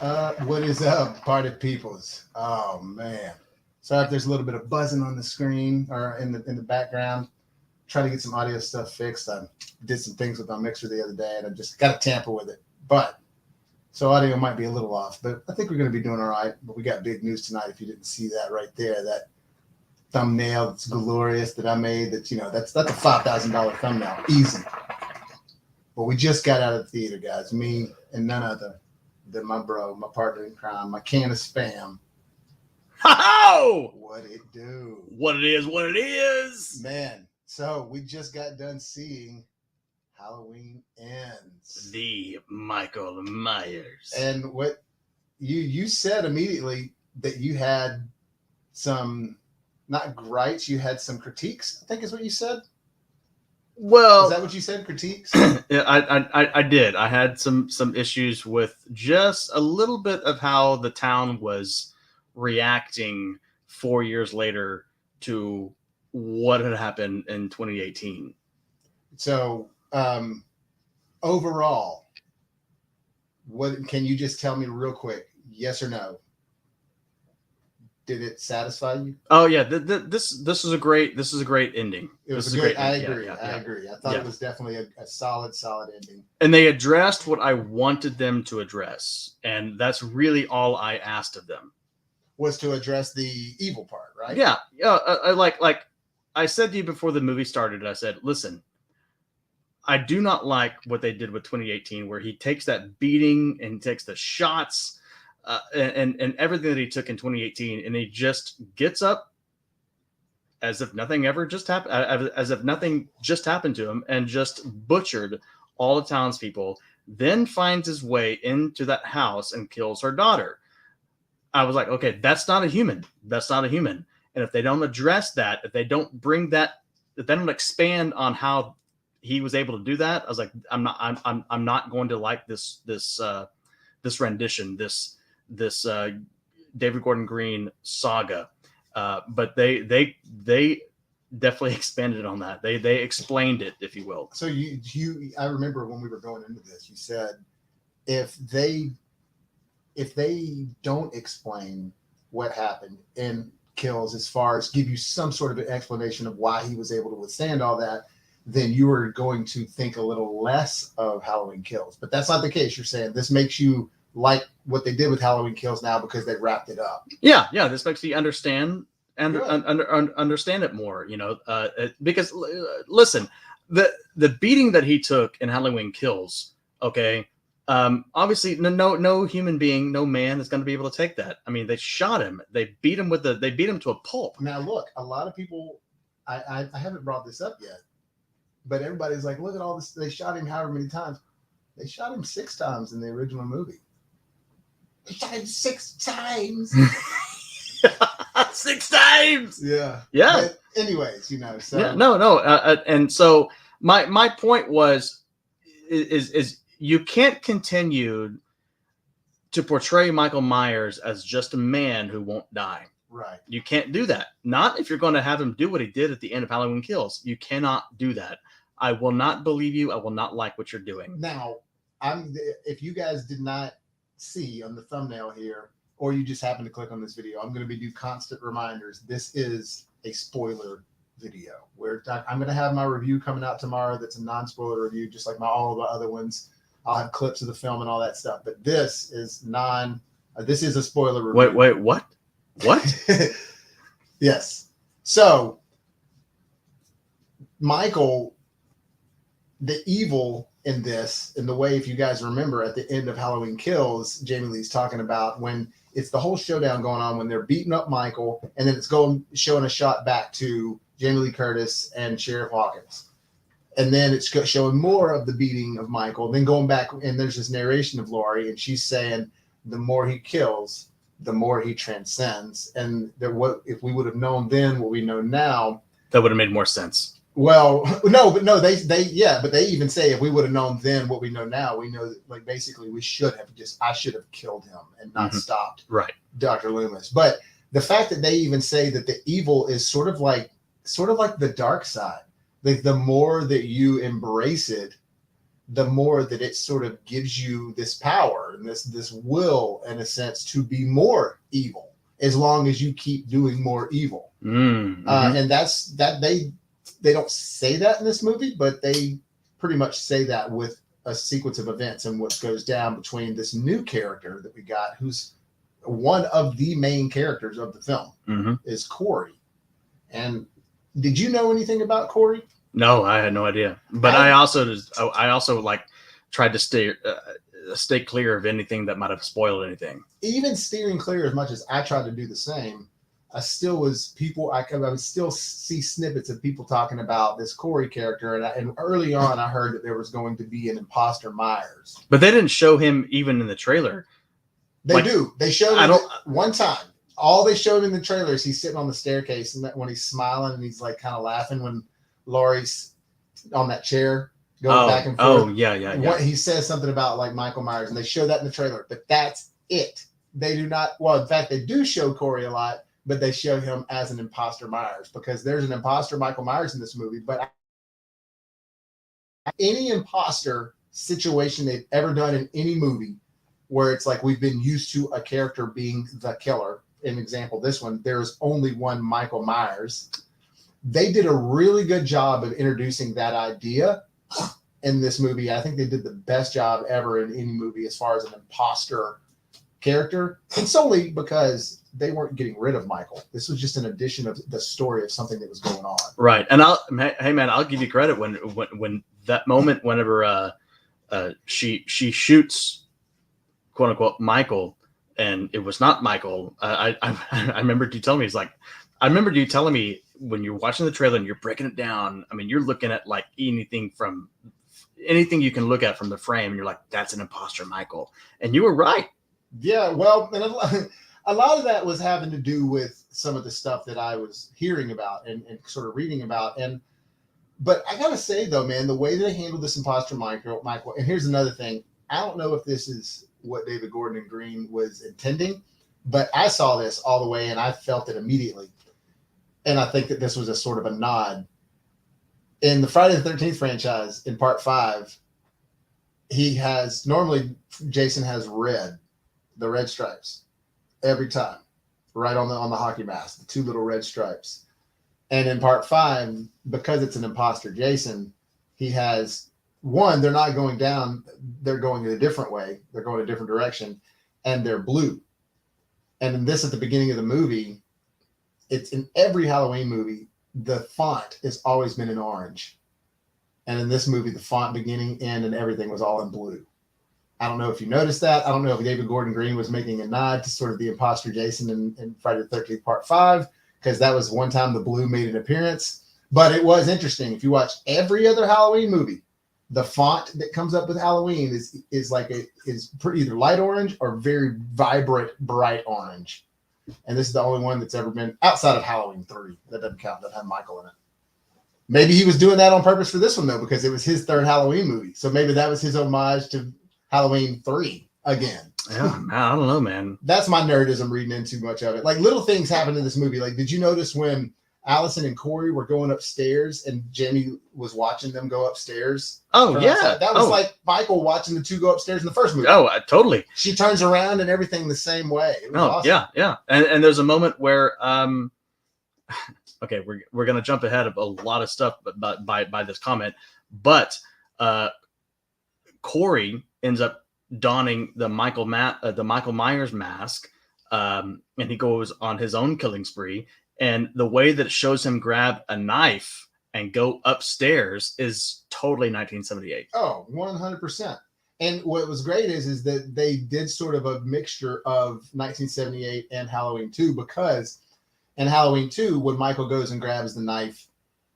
What is up, party peoples? Oh man, sorry if there's a little bit of buzzing on the screen or in the background. Trying to get some audio stuff fixed. I did some things with my mixer the other day, and I just got to tamper with it. But so audio might be a little off, but I think we're going to be doing all right. But we got big news tonight. If you didn't see that right there, that thumbnail that's glorious that I made. That's a $5,000 thumbnail, easy. But we just got out of the theater, guys. Me and none other than my bro, my partner in crime, my can of spam. How? What it do? What it is. Man, so we just got done seeing Halloween Ends. The Michael Myers. And what you said immediately that you had some, not gripes, you had some critiques, I think is what you said. Well, is that what you said? Critiques? Yeah, I did. I had some issues with just a little bit of how the town was reacting 4 years later to what had happened in 2018. So, overall, what can you just tell me real quick? Yes or no? Did it satisfy you? Oh yeah, this is a great ending. It was a great. I agree. I agree. I thought it was definitely a solid ending. And they addressed what I wanted them to address, and that's really all I asked of them. Was to address the evil part, right? Yeah. Like I said to you before the movie started, I said, listen, I do not like what they did with 2018, where he takes that beating and takes the shots. And everything that he took in 2018, and he just gets up as if nothing ever just happened, as if nothing just happened to him, and just butchered all the townspeople. Then finds his way into that house and kills her daughter. I was like, okay, that's not a human. That's not a human. And if they don't address that, if they don't bring that, if they don't expand on how he was able to do that, I was like, I'm not going to like this rendition, this David Gordon Green saga, but they definitely expanded on that. They explained it, if you will. So I remember when we were going into this, you said if they don't explain what happened in Kills, as far as give you some sort of an explanation of why he was able to withstand all that, then you were going to think a little less of Halloween Kills. But that's not the case. You're saying this makes you like what they did with Halloween Kills now because they wrapped it up. Yeah. This makes you understand and understand it more, because listen, the beating that he took in Halloween Kills, okay, obviously no human being, no man is going to be able to take that. I mean, they shot him, they beat him to a pulp. Now look, a lot of people, I haven't brought this up yet, but everybody's like, look at all this, they shot him however many times. They shot him 6 times in the original movie. They shot him 6 times. 6 times. Yeah. But anyways, so yeah, no. And so my point was, is you can't continue to portray Michael Myers as just a man who won't die. Right. You can't do that. Not if you're going to have him do what he did at the end of Halloween Kills. You cannot do that. I will not believe you. I will not like what you're doing. Now, if you guys did not see on the thumbnail here, or you just happen to click on this video, I'm going to do constant reminders. This is a spoiler video where I'm going to have my review coming out tomorrow. That's a non-spoiler review, just like all of the other ones. I'll have clips of the film and all that stuff, but this is this is a spoiler review. Wait, what? Yes. So Michael, the evil in this, in the way, if you guys remember at the end of Halloween Kills, Jamie Lee's talking about when it's the whole showdown going on, when they're beating up Michael, and then it's showing a shot back to Jamie Lee Curtis and Sheriff Hawkins. And then it's showing more of the beating of Michael, then going back, and there's this narration of Laurie, and she's saying the more he kills, the more he transcends. And that what if we would have known then what we know now, that would have made more sense. Well, no, they but they even say if we would have known then what we know now, we know that, like, basically I should have killed him and not stopped Dr. Loomis. But the fact that they even say that the evil is sort of like the dark side, like the more that you embrace it, the more that it sort of gives you this power and this will, in a sense, to be more evil, as long as you keep doing more evil. And that's that they don't say that in this movie, but they pretty much say that with a sequence of events and what goes down between this new character that we got, who's one of the main characters of the film, is Corey. And did you know anything about Corey? No, I had no idea. But I also like tried to stay clear of anything that might have spoiled anything. Even steering clear, as much as I tried to do the same, I still was I would still see snippets of people talking about this Corey character, and early on I heard that there was going to be an imposter Myers. But they didn't show him even in the trailer. They do. They showed him one time. All they showed in the trailer is he's sitting on the staircase, and when he's smiling and he's like kind of laughing when Laurie's on that chair going back and forth. Oh, yeah. He says something about like Michael Myers, and they show that in the trailer, but that's it. They do not. Well, in fact, they do show Corey a lot, but they show him as an imposter Myers, because there's an imposter Michael Myers in this movie. But any imposter situation they've ever done in any movie, where it's like we've been used to a character being the killer. An example, this one, there's only one Michael Myers. They did a really good job of introducing that idea in this movie. I think they did the best job ever in any movie as far as an imposter character, and solely because they weren't getting rid of Michael. This was just an addition of the story of something that was going on. Right. And I'll give you credit when that moment, whenever she shoots, quote unquote, Michael, and it was not Michael. I remember you telling me, I remember you telling me when you're watching the trailer and you're breaking it down. I mean, you're looking at like anything you can look at from the frame, and you're like, that's an imposter Michael. And you were right. Yeah. Well, and a lot of that was having to do with some of the stuff that I was hearing about and sort of reading about. But I gotta say though, man, the way they handled this imposter Michael, and here's another thing. I don't know if this is what David Gordon and Green was intending, but I saw this all the way and I felt it immediately. And I think that this was a sort of a nod. In the Friday the 13th franchise, in part 5, normally Jason has the red stripes every time, right on the hockey mask, the 2 little red stripes. And in part 5, because it's an imposter Jason, he has one, they're not going down, they're going in a different way. They're going a different direction, and they're blue. And in this, at the beginning of the movie, it's in every Halloween movie, the font has always been in orange. And in this movie, the font beginning, end, and everything was all in blue. I don't know if you noticed that. I don't know if David Gordon Green was making a nod to sort of the imposter Jason in Friday the 13th part 5, because that was one time the blue made an appearance. But it was interesting. If you watch every other Halloween movie, the font that comes up with Halloween is pretty either light orange or very vibrant, bright orange. And this is the only one that's ever been outside of Halloween 3. That doesn't count. Doesn't have Michael in it. Maybe he was doing that on purpose for this one, though, because it was his 3rd Halloween movie. So maybe that was his homage to Halloween 3 again. Yeah, I don't know, man. That's my nerdism reading into much of it. Like, little things happen in this movie. Like, did you notice when Allison and Corey were going upstairs and Jamie was watching them go upstairs? Oh, yeah. Outside? That was like Michael watching the 2 go upstairs in the first movie. Oh, totally. She turns around and everything the same way. It was awesome. Yeah. And there's a moment where, okay, we're going to jump ahead of a lot of stuff by this comment, but Corey ends up donning the Michael Myers mask, and he goes on his own killing spree. And the way that it shows him grab a knife and go upstairs is totally 1978. Oh, 100%. And what was great is that they did sort of a mixture of 1978 and Halloween 2, because in Halloween 2, when Michael goes and grabs the knife,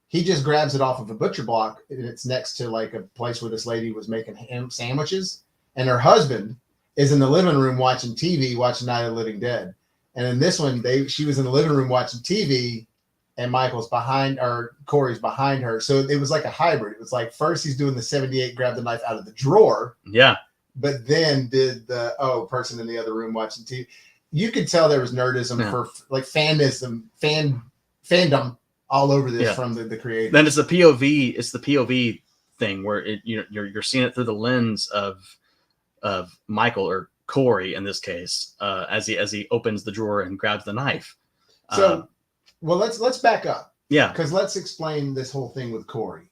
he just grabs it off of a butcher block, and it's next to like a place where this lady was making ham sandwiches, and her husband is in the living room watching TV, watching Night of the Living Dead. And in this one, she was in the living room watching TV, and Corey's behind her. So it was like a hybrid. It was like first he's doing the 78, grab the knife out of the drawer. Yeah. But then did the person in the other room watching TV. You could tell there was nerdism for like fandom all over this from the creator. Then it's the POV thing where you're seeing it through the lens of Michael, or Corey in this case, as he opens the drawer and grabs the knife. So, well, let's back up. Yeah, because let's explain this whole thing with Corey.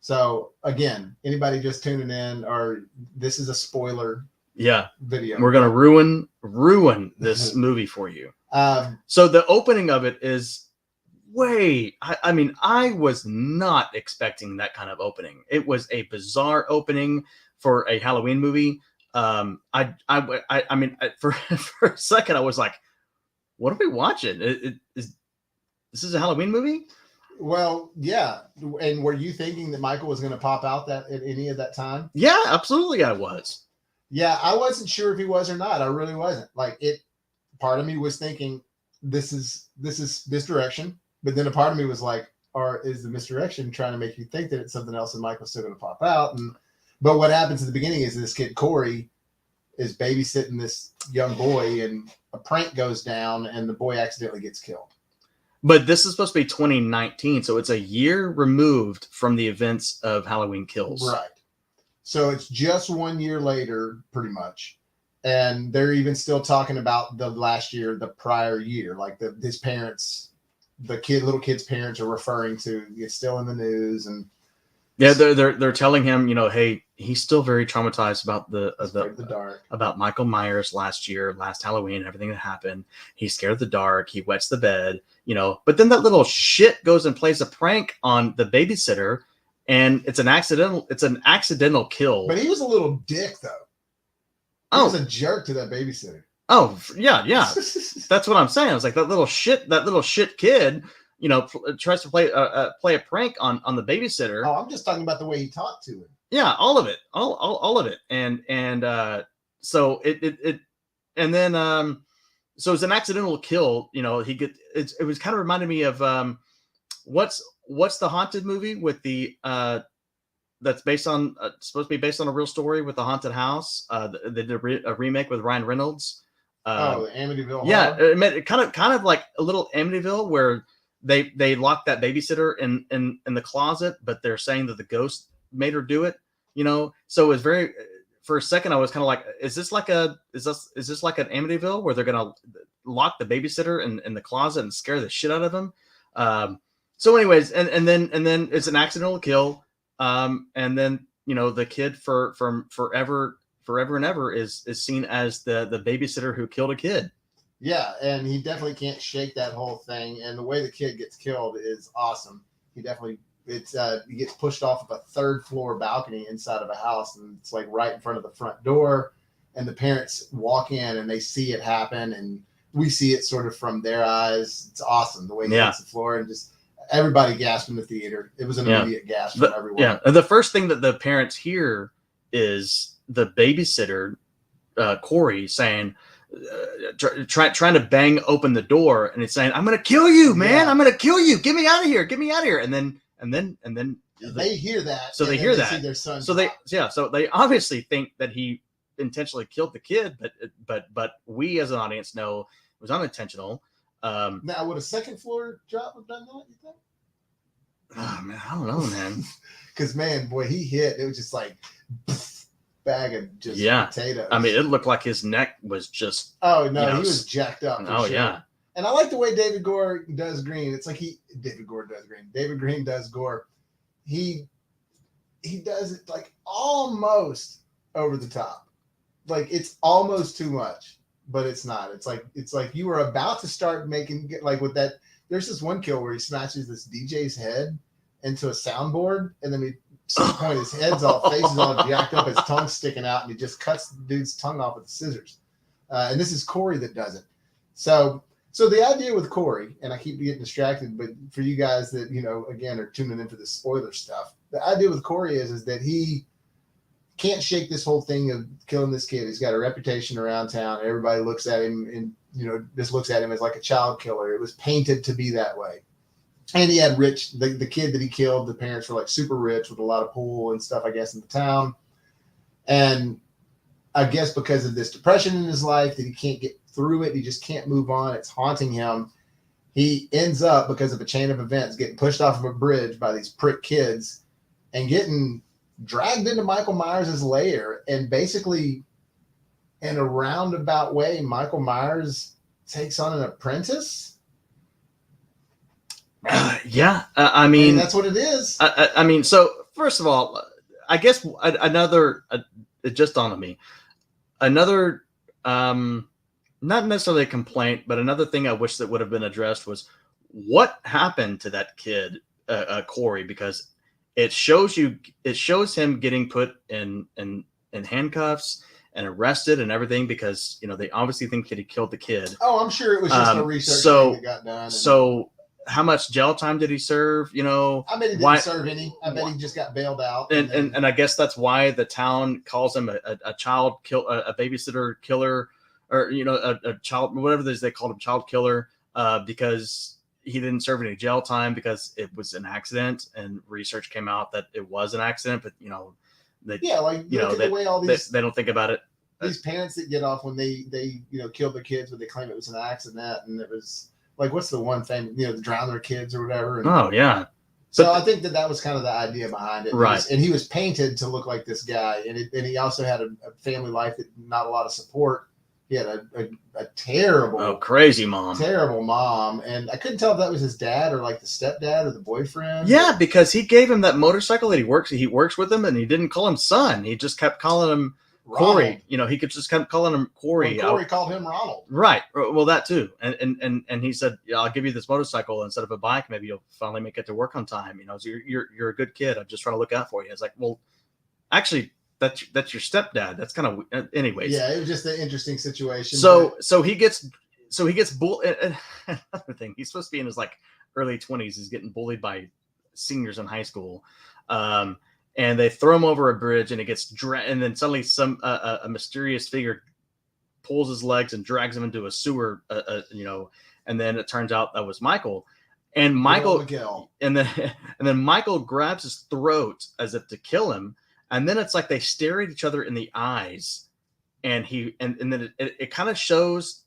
So again, anybody just tuning in, or this is a spoiler. Yeah, video. We're gonna ruin this movie for you. So the opening of it is I mean, I was not expecting that kind of opening. It was a bizarre opening for a Halloween movie. I mean, for a second, I was like, "What are we watching? This is a Halloween movie?" Well, yeah. And were you thinking that Michael was going to pop out that at any of that time? Yeah, absolutely, I was. Yeah, I wasn't sure if he was or not. I really wasn't. Like it. Part of me was thinking this is misdirection, but then a part of me was like, or is the misdirection trying to make you think that it's something else and Michael's still going to pop out? But what happens at the beginning is this kid Corey is babysitting this young boy, and a prank goes down, and the boy accidentally gets killed. But this is supposed to be 2019, so it's a year removed from the events of Halloween Kills. Right. So it's just 1 year later, pretty much. And they're even still talking about the last year, the prior year, like his parents, little kid's parents are referring to. It's still in the news, and yeah, they're telling him, hey, he's still very traumatized about the dark, about Michael Myers last Halloween, everything that happened. He's scared of the dark. He wets the bed, But then that little shit goes and plays a prank on the babysitter, and it's an accidental kill. But he was a little dick, though. He was a jerk to that babysitter. Oh yeah. That's what I'm saying. I was like, that little shit kid, tries to play a prank on the babysitter. Oh, I'm just talking about the way he talked to him. Yeah, all of it, all of it, and so it and then so it's an accidental kill. It was kind of reminding me of what's the haunted movie with the that's based on supposed to be based on a real story with the haunted house. They did a remake with Ryan Reynolds. The Amityville. Yeah, it kind of like a little Amityville where they locked that babysitter in the closet, but they're saying that the ghost made her do it. So it was very. For a second, I was kind of like, is this like an Amityville where they're gonna lock the babysitter in the closet and scare the shit out of him? So, anyways, and then it's an accidental kill. And then the kid from forever and ever is seen as the babysitter who killed a kid. Yeah, and he definitely can't shake that whole thing. And the way the kid gets killed is awesome. He gets pushed off of a 3rd floor balcony inside of a house, and it's like right in front of the front door. And the parents walk in and they see it happen, and we see it sort of from their eyes. It's awesome the way he hits the floor, and just everybody gasped in the theater. It was an immediate gasp from everyone. Yeah, the first thing that the parents hear is the babysitter, Corey, saying, trying to bang open the door, and it's saying, "I'm going to kill you, man! Yeah. I'm going to kill you! Get me out of here! Get me out of here!" And then they hear that. So they hear that. See their son. So they obviously think that he intentionally killed the kid, but we as an audience know it was unintentional. Now, would a 2nd floor drop have done that, you think? Oh, man, I don't know, man. Because, man, boy, he hit. It was just like bag of just potatoes. I mean, it looked like his neck was just. Oh, no, he was jacked up. Oh, sure. Yeah. And I like the way David Gore does Green. It's like David Green does Gore. He does it like almost over the top. Like it's almost too much, but it's not. It's like you were about to start making like with that. There's this one kill where he smashes this DJ's head into a soundboard, and then at some point his head's all faces all jacked up, his tongue's sticking out, and he just cuts the dude's tongue off with the scissors. And this is Corey that does it. So the idea with Corey, and I keep getting distracted, but for you guys that again are tuning in for the spoiler stuff, the idea with Corey is that he can't shake this whole thing of killing this kid. He's got a reputation around town. Everybody looks at him and just looks at him as like a child killer. It was painted to be that way. And he had the kid that he killed, the parents were like super rich with a lot of pool and stuff, I guess, in the town. And I guess because of this depression in his life that he can't get through it, he just can't move on. It's haunting him. He ends up, because of a chain of events, getting pushed off of a bridge by these prick kids and getting dragged into Michael Myers' lair, and basically, in a roundabout way, Michael Myers takes on an apprentice. Yeah, I mean, that's what it is. I mean, so first of all, I guess another it just dawned on me. Another, not necessarily a complaint, but another thing I wish that would have been addressed was what happened to that kid, Corey, because it shows him getting put in handcuffs and arrested and everything because they obviously think that he killed the kid. Oh, I'm sure it was just a research thing that got done. So how much jail time did he serve? I bet he didn't serve any. I bet he just got bailed out. And I guess that's why the town calls him a babysitter killer, or a child, whatever it is they called him, child killer, because he didn't serve any jail time because it was an accident, and research came out that it was an accident, but they don't think about it. These parents that get off when they kill their kids, but they claim it was an accident, and it was like, what's the one thing, they drown their kids or whatever. And oh yeah. So I think that was kind of the idea behind it, right? And he was painted to look like this guy, and he also had a family life that not a lot of support. He had a terrible, crazy mom, and I couldn't tell if that was his dad or like the stepdad or the boyfriend. Yeah, because he gave him that motorcycle that he works with him, and he didn't call him son. He just kept calling him Corey. He could just kept calling him Corey. Well, Corey called him Ronald. Right. Well, that too. And he said, "Yeah, I'll give you this motorcycle instead of a bike. Maybe you'll finally make it to work on time. So you're a good kid. I'm just trying to look out for you." It's like, well, actually, that's your stepdad. That's kind of, anyways. Yeah, it was just an interesting situation. So he gets bullied. Another thing, he's supposed to be in his like early 20s. He's getting bullied by seniors in high school. And they throw him over a bridge, and he gets dragged. And then suddenly, a mysterious figure pulls his legs and drags him into a sewer. And then it turns out that was Michael. And and then Michael grabs his throat as if to kill him. And then it's like they stare at each other in the eyes, and then it kind of shows.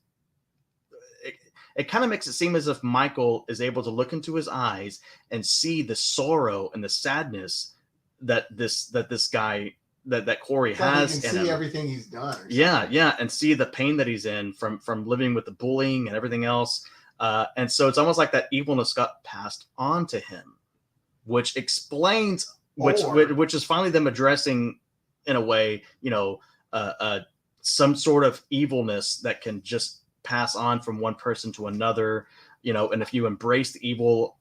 It kind of makes it seem as if Michael is able to look into his eyes and see the sorrow and the sadness that this guy that Corey has. He can see everything he's done. Yeah, and see the pain that he's in from living with the bullying and everything else. And so it's almost like that evilness got passed on to him, which explains. Which is finally them addressing, in a way, some sort of evilness that can just pass on from one person to another, and if you embrace the evil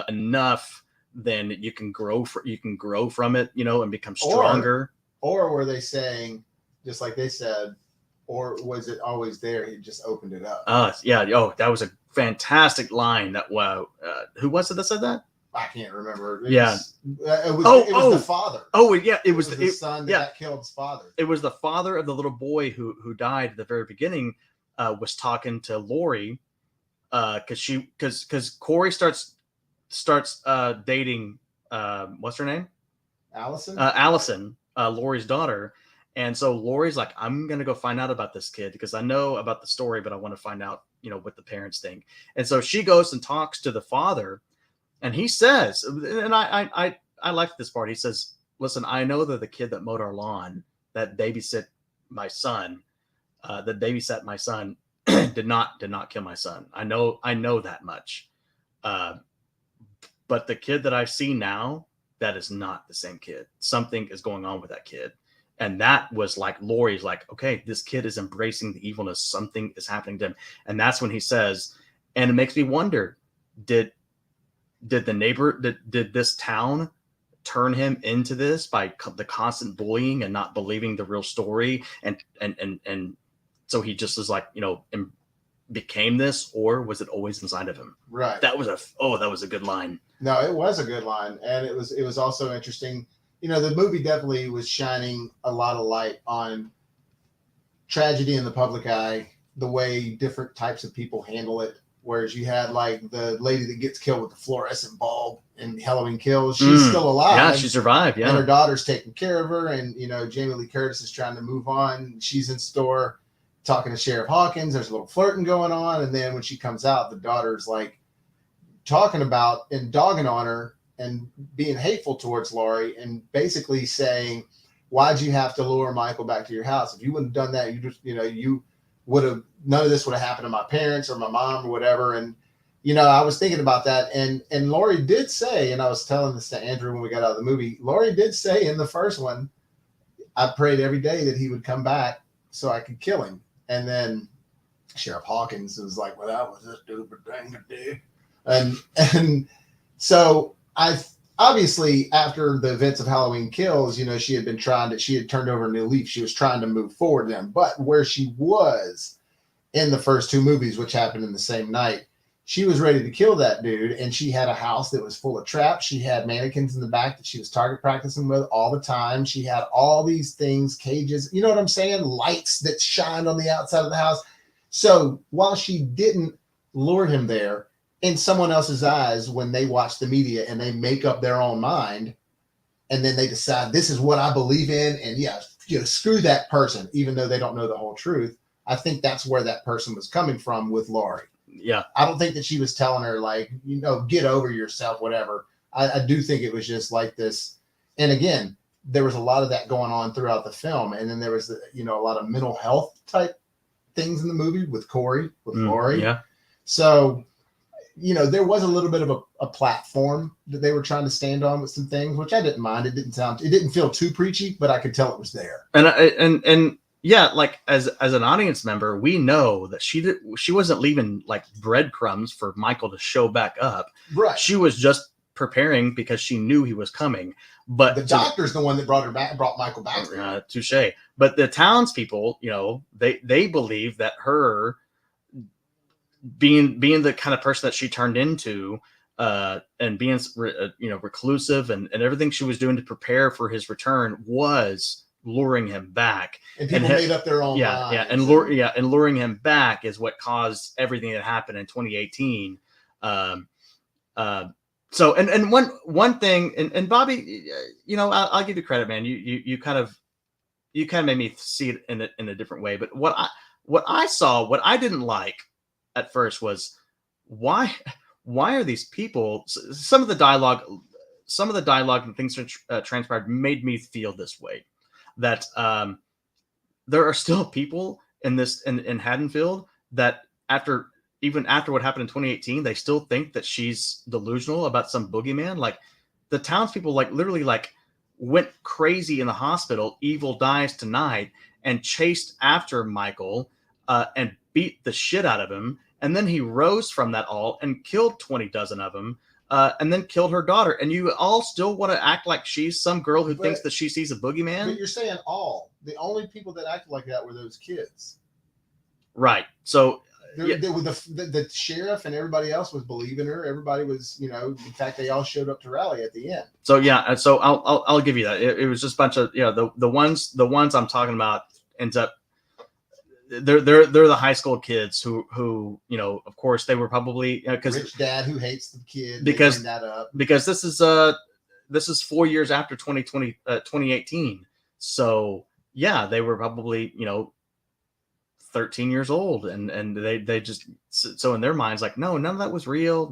enough, then you can grow from it, and become stronger. Or were they saying, just like they said, or was it always there? He just opened it up. Yeah. Oh, that was a fantastic line. That who was it that said that? I can't remember. It was the father. Oh, yeah. It was the son that killed his father. It was the father of the little boy who died at the very beginning. Was talking to Lori, because Corey starts dating what's her name? Allison, Lori's daughter. And so Lori's like, I'm gonna go find out about this kid because I know about the story, but I want to find out, what the parents think. And so she goes and talks to the father. And he says, and I like this part. He says, "Listen, I know that the kid that mowed our lawn, that babysat my son, did not kill my son. I know that much. But the kid that I see now, that is not the same kid. Something is going on with that kid." And that was like Lori's like, okay, this kid is embracing the evilness. Something is happening to him. And that's when he says, and it makes me wonder, did this town turn him into this by the constant bullying and not believing the real story, and so he just is like, became this, or was it always inside of him? Right. That was a good line. No, it was a good line, and it was also interesting. The movie definitely was shining a lot of light on tragedy in the public eye, the way different types of people handle it. Whereas you had like the lady that gets killed with the fluorescent bulb in Halloween Kills, she's still alive. Yeah, she survived. Yeah, and her daughter's taking care of her, and Jamie Lee Curtis is trying to move on. She's in store talking to Sheriff Hawkins. There's a little flirting going on, and then when she comes out, the daughter's like talking about and dogging on her and being hateful towards Laurie and basically saying, why'd you have to lure Michael back to your house? If you wouldn't have done that, you just, you would have, none of this would have happened to my parents or my mom or whatever. And, I was thinking about that. And Laurie did say, and I was telling this to Andrew when we got out of the movie, Laurie did say in the first one, I prayed every day that he would come back so I could kill him. And then Sheriff Hawkins was like, well, that was a stupid thing to do. And so obviously after the events of Halloween Kills, she had turned over a new leaf. She was trying to move forward then, but where she was in the first two movies, which happened in the same night, she was ready to kill that dude. And she had a house that was full of traps. She had mannequins in the back that she was target practicing with all the time. She had all these things, cages, you know what I'm saying? Lights that shined on the outside of the house. So while she didn't lure him there, in someone else's eyes, when they watch the media and they make up their own mind, and then they decide this is what I believe in, and screw that person, even though they don't know the whole truth. I think that's where that person was coming from with Laurie. Yeah. I don't think that she was telling her like, get over yourself, whatever. I do think it was just like this. And again, there was a lot of that going on throughout the film. And then there was, a lot of mental health type things in the movie with Corey, with Laurie. Yeah. So, there was a little bit of a platform that they were trying to stand on with some things, which I didn't mind. It didn't feel too preachy, but I could tell it was there. And yeah, like as an audience member, we know that she wasn't leaving like breadcrumbs for Michael to show back up. Right. She was just preparing because she knew he was coming. But the doctor's the one that brought Michael back. Touche. But the townspeople, they believe that her being the kind of person that she turned into, and being reclusive and everything she was doing to prepare for his return was luring him back. And people made up their own minds. And luring him back is what caused everything that happened in 2018. So and one thing, and Bobby, I'll give you credit, man. You kind of made me see it in a different way. But what I saw, what I didn't like at first was why are these people? Some of the dialogue and things that transpired made me feel this way. That there are still people in Haddonfield that after what happened in 2018, they still think that she's delusional about some boogeyman. Like the townspeople, like literally, like went crazy in the hospital. Evil dies tonight, and chased after Michael and beat the shit out of him. And then he rose from that all and killed 20 dozen of them. And then killed her daughter, and you all still want to act like she's some girl who thinks that she sees a boogeyman. But you're saying the only people that acted like that were those kids, right? So the sheriff and everybody else was believing her. Everybody was, in fact, they all showed up to rally at the end. So yeah, so I'll give you that. It was just a bunch of the ones I'm talking about ends up. They're the high school kids who of course they were probably because rich dad who hates the kid because that up. Because this is 4 years after 2018. So yeah, they were probably 13 years old, and they just, so in their minds, like, no, none of that was real.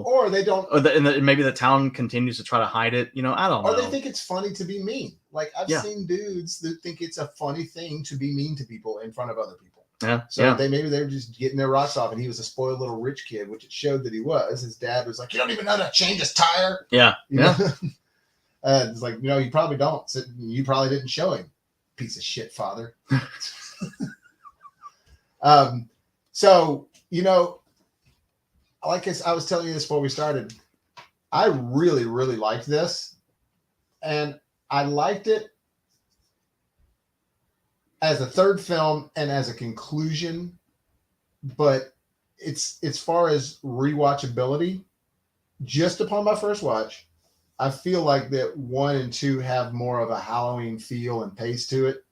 Or they don't, and maybe the town continues to try to hide it. I don't know. Or they think it's funny to be mean. Like I've seen dudes that think it's a funny thing to be mean to people in front of other people. Yeah. So they're just getting their rocks off, and he was a spoiled little rich kid, which it showed that he was. His dad was like, "You don't even know how to change his tire." Yeah. It's like, you probably don't. So you probably didn't show him. Piece of shit, father. So, like I was telling you this before we started, I really, really liked this, and I liked it as a third film and as a conclusion, but it's as far as rewatchability, just upon my first watch, I feel like that 1 and 2 have more of a Halloween feel and pace to it.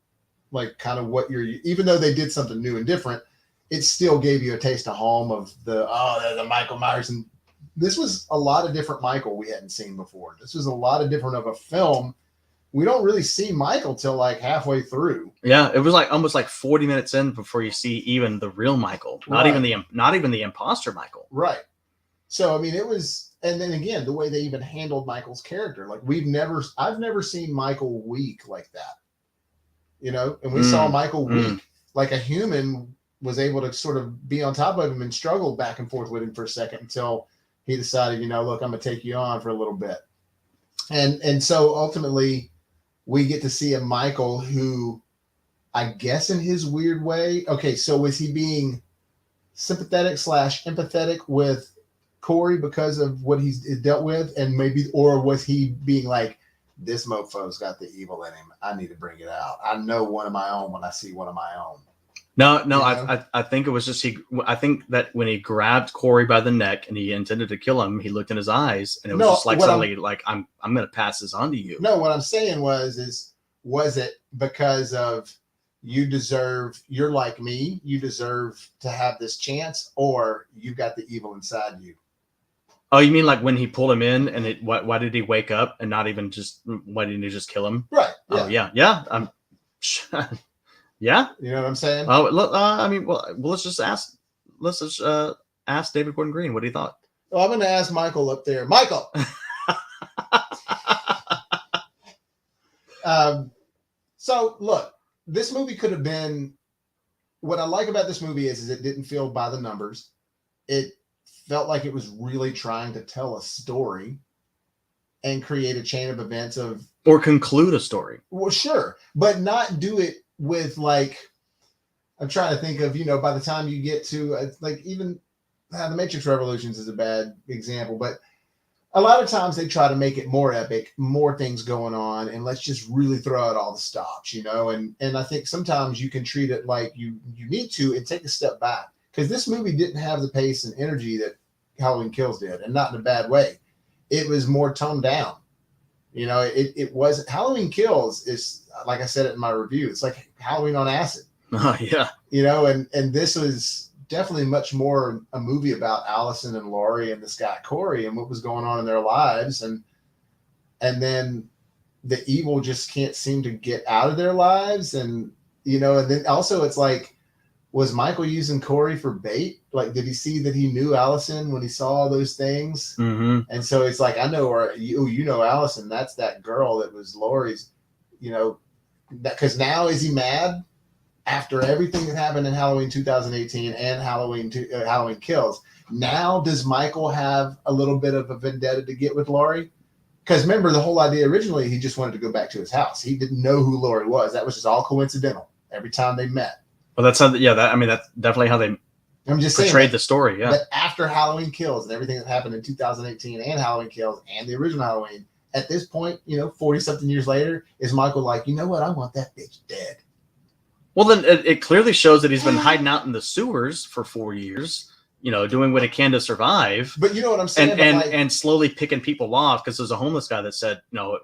Like kind of what even though they did something new and different, it still gave you a taste of home of the Michael Myers. And this was a lot of different Michael we hadn't seen before. This was a lot of different of a film. We don't really see Michael till like halfway through. Yeah, it was like almost like 40 minutes in before you see even the real Michael, not even the imposter Michael. Right. So I mean, it was, and then again, the way they even handled Michael's character, like I've never seen Michael weak like that, and we saw Michael weak, like a human was able to sort of be on top of him and struggle back and forth with him for a second until he decided, look, I'm gonna take you on for a little bit, and so ultimately we get to see a Michael who, I guess, in his weird way, okay, so was he being sympathetic / empathetic with Corey because of what he's dealt with, and maybe, or was he being like, this mofo's got the evil in him, I need to bring it out, I know one of my own when I see one of my own? No, I think it was just I think that when he grabbed Corey by the neck and he intended to kill him, he looked in his eyes and it was just like suddenly like I'm gonna pass this on to you. No, what I'm saying was it because of you're like me, you deserve to have this chance, or you got the evil inside you? Oh, you mean like when he pulled him in and why did he wake up and not even why didn't he just kill him? Right. Yeah. Oh yeah. Yeah. You know what I'm saying? Oh, look. I mean, let's just ask David Gordon Green what he thought. Well, I'm going to ask Michael up there. Michael. So look, this movie could have been. What I like about this movie is it didn't feel by the numbers. It felt like it was really trying to tell a story and create a chain of events or conclude a story. Well, sure, but not do it with like, I'm trying to think of, by the time you get to like even The Matrix Revolutions is a bad example, but a lot of times they try to make it more epic, more things going on, and let's just really throw out all the stops, and I think sometimes you can treat it like you need to and take a step back, because this movie didn't have the pace and energy that Halloween Kills did, and not in a bad way. It was more toned down. It was Halloween Kills is, like I said it in my review, it's like Halloween on acid. Oh yeah. And this was definitely much more a movie about Allison and Laurie and this guy Corey and what was going on in their lives, and then the evil just can't seem to get out of their lives, and then also it's like, was Michael using Corey for bait? Like, did he see that he knew Allison when he saw all those things? Mm-hmm. And so it's like, I know, or you know Allison, that's that girl that was Laurie's, that because now is he mad after everything that happened in Halloween 2018 and Halloween Kills? Now does Michael have a little bit of a vendetta to get with Laurie? Because remember, the whole idea originally, he just wanted to go back to his house. He didn't know who Laurie was. That was just all coincidental every time they met. Well, that's how. That's definitely how they. I'm just portrayed the story. Yeah. But after Halloween Kills and everything that happened in 2018 and Halloween Kills and the original Halloween, at this point, 40 something years later, is Michael like, you know what? I want that bitch dead. Well, then it clearly shows that he's been hiding out in the sewers for 4 years, doing what he can to survive. But you know what I'm saying? And slowly picking people off, because there's a homeless guy that said, no,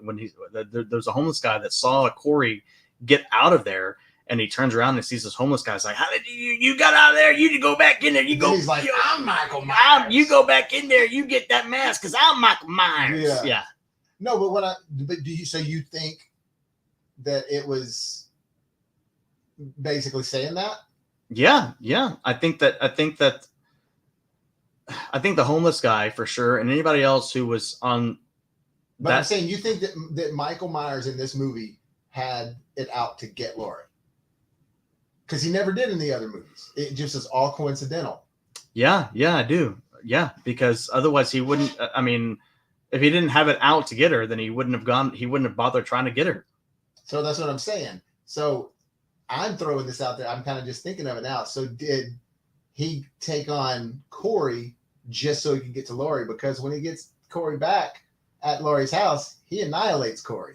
there's a homeless guy that saw Corey get out of there. And he turns around and sees this homeless guy. He's like, "How did you got out of there? You need to go back in there. You go." He's like, "I'm Michael Myers. You go back in there. You get that mask, because I'm Michael Myers." Yeah. No, but do you? So you think that it was basically saying that? Yeah. I think the homeless guy for sure, and anybody else who was on. But I'm saying, you think that Michael Myers in this movie had it out to get Laurie? Because he never did in the other movies. It just is all coincidental. Yeah, I do. Yeah, because otherwise he wouldn't. I mean, if he didn't have it out to get her, then he wouldn't have gone. He wouldn't have bothered trying to get her. So that's what I'm saying. So I'm throwing this out there. I'm kind of just thinking of it now. So did he take on Corey just so he could get to Laurie? Because when he gets Corey back at Laurie's house, he annihilates Corey.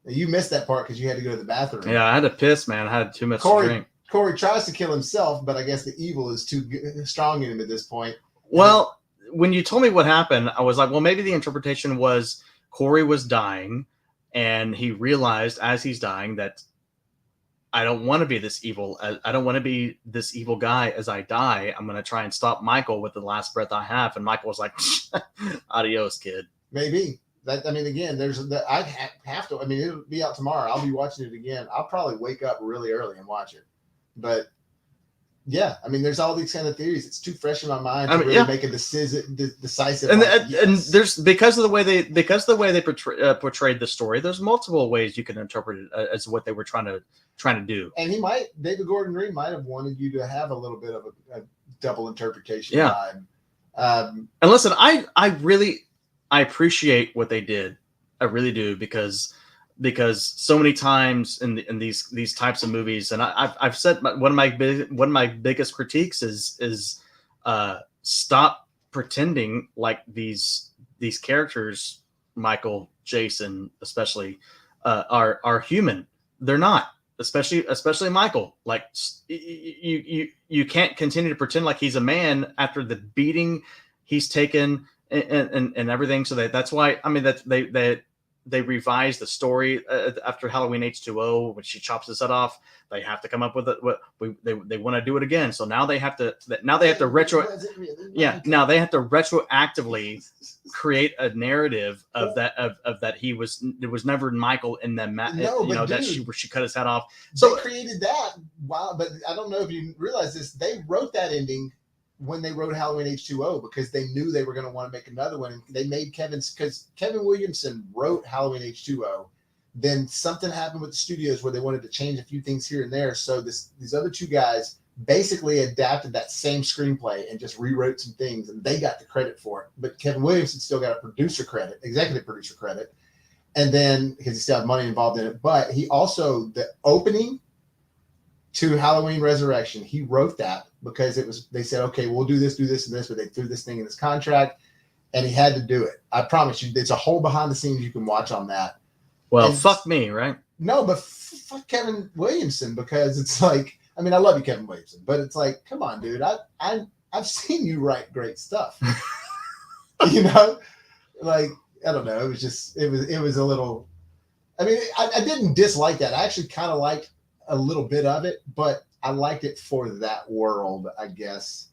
You missed that part because you had to go to the bathroom. Yeah, I had to piss, man. I had too much to drink. Corey tries to kill himself, but I guess the evil is too strong in him at this point. Well, when you told me what happened, I was like, well, maybe the interpretation was Corey was dying, and he realized as he's dying that I don't want to be this evil. I don't want to be this evil guy as I die. I'm going to try and stop Michael with the last breath I have. And Michael was like, adios, kid. Maybe. Again, I have to. It'll be out tomorrow. I'll be watching it again. I'll probably wake up really early and watch it. But Yeah, I mean, there's all these kind of theories. It's too fresh in my mind to I mean, really yeah. make a decisive. And like, and yes. there's because of the way they portrayed the story. There's multiple ways you can interpret it as what they were trying to do. And David Gordon Green might have wanted you to have a little bit of a double interpretation Yeah. vibe. And listen, I really appreciate what they did. I really do because so many times in these types of movies, and I've said one of my biggest critiques is stop pretending like these characters, Michael, Jason, especially, are human. They're not. Especially Michael. Like you can't continue to pretend like he's a man after the beating he's taken and everything. So that's why, I mean, that they revised the story after Halloween H2O when she chops his head off. They have to come up with it. They want to do it again. So now they have to now they have to retroactively create a narrative of that he was, there was never Michael in them. That she cut his head off. So they created that. Wow, but I don't know if you realize this. They wrote that ending when they wrote Halloween H2O because they knew they were going to want to make another one. And they made because Kevin Williamson wrote Halloween H2O. Then something happened with the studios where they wanted to change a few things here and there. So these other two guys basically adapted that same screenplay and just rewrote some things, and they got the credit for it. But Kevin Williamson still got a executive producer credit. And then because he still had money involved in it, but he also, the opening to Halloween Resurrection, he wrote that because they said, okay, we'll do this, and this, but they threw this thing in his contract and he had to do it. I promise you, there's a whole behind the scenes you can watch on that. Well, fuck me, right? No, but fuck Kevin Williamson, because it's like, I mean, I love you, Kevin Williamson, but it's like, come on, dude, I've seen you write great stuff. Like, I don't know. It was a little, I mean, I didn't dislike that. I actually kind of liked a little bit of it, but I liked it for that world, I guess,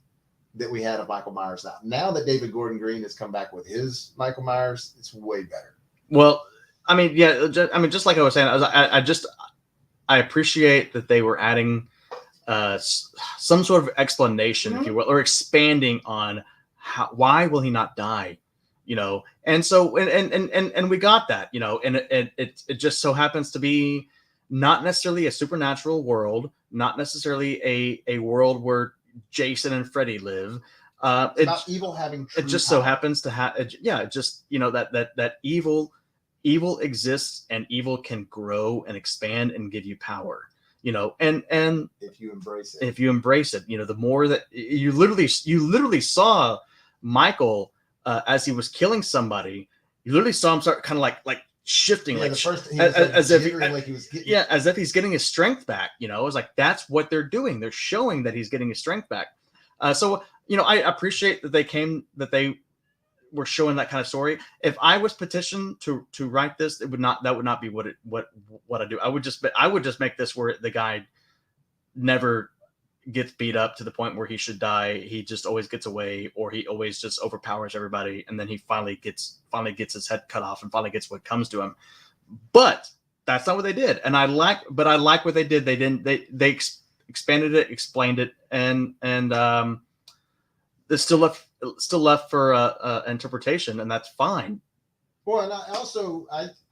that we had of Michael Myers. Now that David Gordon Green has come back with his Michael Myers, it's way better. Well, I mean, yeah, just like I was saying, I appreciate that they were adding some sort of explanation, if you will, or expanding on why will he not die, and so and we got that, and it just so happens to be not necessarily a supernatural world, not necessarily a world where Jason and Freddy live. It's about evil having true it just power. So happens to have, that evil exists, and evil can grow and expand and give you power, and if you embrace it, the more that you literally saw Michael as he was killing somebody, you literally saw him start kind of like shifting, as if he's getting his strength back. It was like, that's what they're doing. They're showing that he's getting his strength back. So I appreciate that they were showing that kind of story. If I was petitioned to write this, that would not be what I do. I would just make this where the guy never gets beat up to the point where he should die. He just always gets away, or he always just overpowers everybody, and then he finally gets his head cut off and finally gets what comes to him. But that's not what they did, and I like what they did. They expanded it, explained it, and it's still left for interpretation, and that's fine. Well, and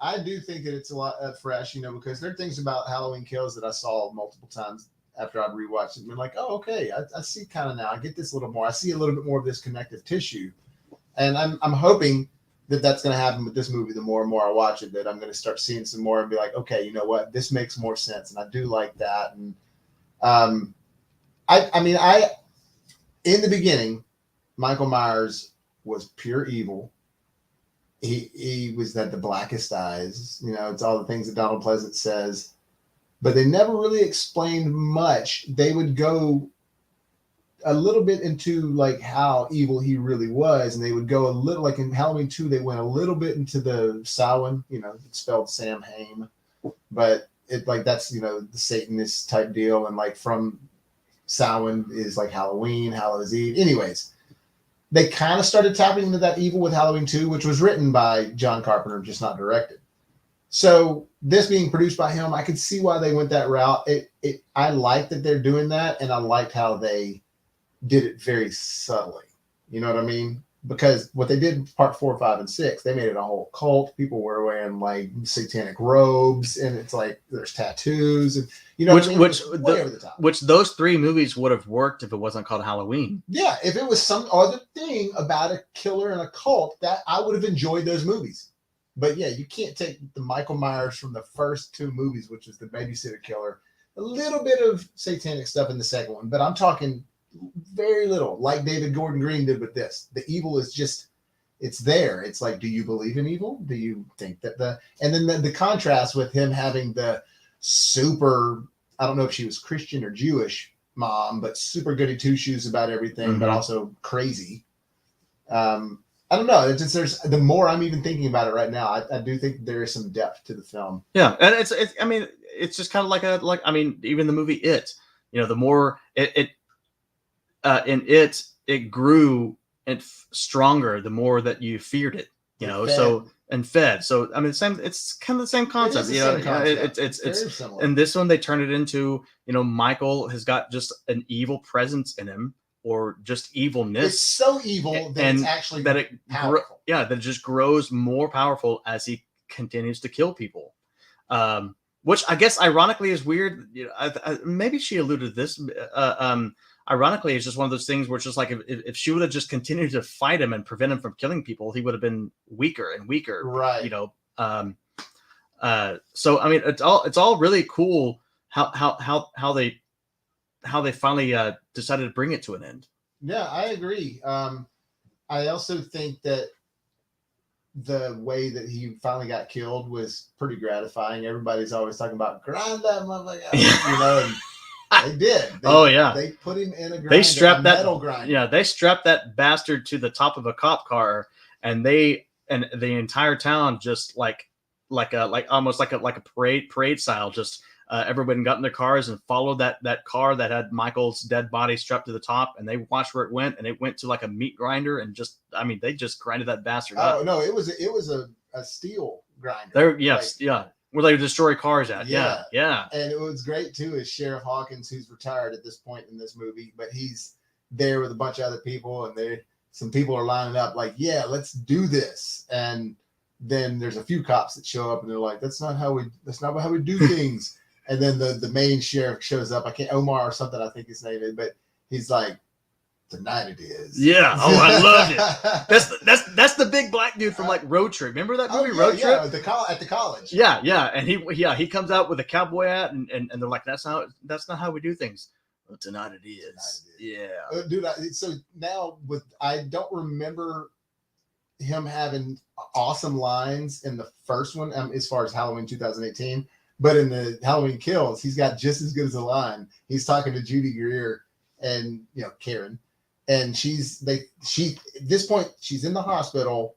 I do think that it's a lot fresh, because there are things about Halloween Kills that I saw multiple times after I'd rewatched it and been like, oh, okay, I see kind of now. I get this a little more. I see a little bit more of this connective tissue, and I'm hoping that that's going to happen with this movie. The more and more I watch it, that I'm going to start seeing some more and be like, okay, you know what, this makes more sense, and I do like that. And I in the beginning, Michael Myers was pure evil. He was had the blackest eyes. It's all the things that Donald Pleasant says, but they never really explained much. They would go a little bit into like how evil he really was, and they would go a little, like in Halloween 2, they went a little bit into the Samhain, it's spelled Sam Hain, but it like that's the Satanist type deal, and like from Samhain is like Halloween, Hallows Eve. Anyways, they kind of started tapping into that evil with Halloween 2, which was written by John Carpenter, just not directed. So this being produced by him, I could see why they went that route. I like that they're doing that, and I liked how they did it very subtly. You know what I mean? Because what they did part 4, 5, and 6, they made it a whole cult. People were wearing like satanic robes, and it's like there's tattoos, and you know which what I mean? which Way over the top. which those 3 movies would have worked if it wasn't called Halloween. Yeah, if it was some other thing about a killer and a cult, that I would have enjoyed those movies. But yeah, you can't take the Michael Myers from the first 2 movies, which is the babysitter killer, a little bit of satanic stuff in the second one, but I'm talking very little, like David Gordon Green did with this. The evil is just, it's there. It's like, do you believe in evil? Do you think that and then the contrast with him having the super, I don't know if she was Christian or Jewish mom, but super goody two shoes about everything, but also crazy. I don't know. It's just, there's the more I'm even thinking about it right now, I do think there is some depth to the film. Yeah, and it's I mean, it's just kind of like I mean, even the movie It, you know, the more in it grew and stronger the more that you feared it, you know. So and fed. So I mean, it's kind of the same concept, you know. It's and this one they turn it into, you know, Michael has got just an evil presence in him, or just evilness. It's so evil that it's actually powerful. That it just grows more powerful as he continues to kill people. Which I guess ironically is weird. You know, maybe she alluded to this. Ironically, it's just one of those things where it's just like if she would have just continued to fight him and prevent him from killing people, he would have been weaker and weaker. Right. You know. So I mean, it's all really cool how they finally decided to bring it to an end. Yeah, I agree. I also think that the way that he finally got killed was pretty gratifying. Everybody's always talking about grind that motherfucker, you know, and they did. They put him in a grinder, they strapped that metal grinder. Yeah, they strapped that bastard to the top of a cop car, and the entire town just like almost like a parade style, just everybody got in their cars and followed that car that had Michael's dead body strapped to the top, and they watched where it went, and it went to like a meat grinder, and just, I mean, they just grinded that bastard up. Oh no, it was a steel grinder. There, yes, where they destroy cars at. Yeah. And it was great too is Sheriff Hawkins, who's retired at this point in this movie, but he's there with a bunch of other people, and some people are lining up like, yeah, let's do this. And then there's a few cops that show up, and they're like, that's not how we do things. And then the main sheriff shows up. Omar or something, I think his name is, but he's like, tonight it is. Yeah. Oh, I loved it. That's the big black dude from like Road Trip. Remember that movie, Road Trip? Yeah, at the college. Yeah. And he comes out with a cowboy hat, and they're like, that's not how we do things. Well, tonight it is. Yeah. Dude, so now I don't remember him having awesome lines in the first one, as far as Halloween 2018. But in the Halloween Kills, he's got just as good as a line. He's talking to Judy Greer and, you know, Karen, and at this point she's in the hospital.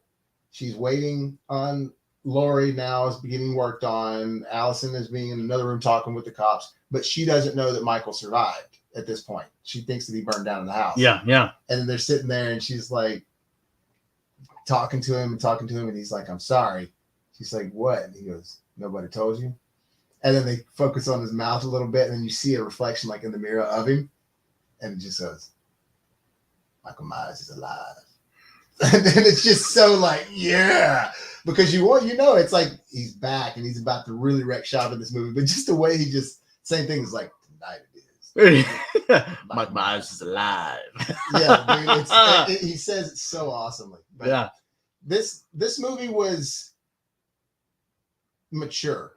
She's waiting on Lori now is getting worked on. Allison is being in another room talking with the cops, but she doesn't know that Michael survived at this point. She thinks that he burned down in the house. Yeah. And then they're sitting there, and she's like talking to him, and he's like, I'm sorry. She's like, what? And he goes, nobody told you? And then they focus on his mouth a little bit, and then you see a reflection like in the mirror of him, and it just says, Michael Myers is alive. And then it's just so like, yeah, because it's like he's back and he's about to really wreck shop in this movie, but just the way he just, same thing is like, tonight it is. Michael Myers is alive. Yeah, dude, he says it so awesosely. But yeah, this movie was mature.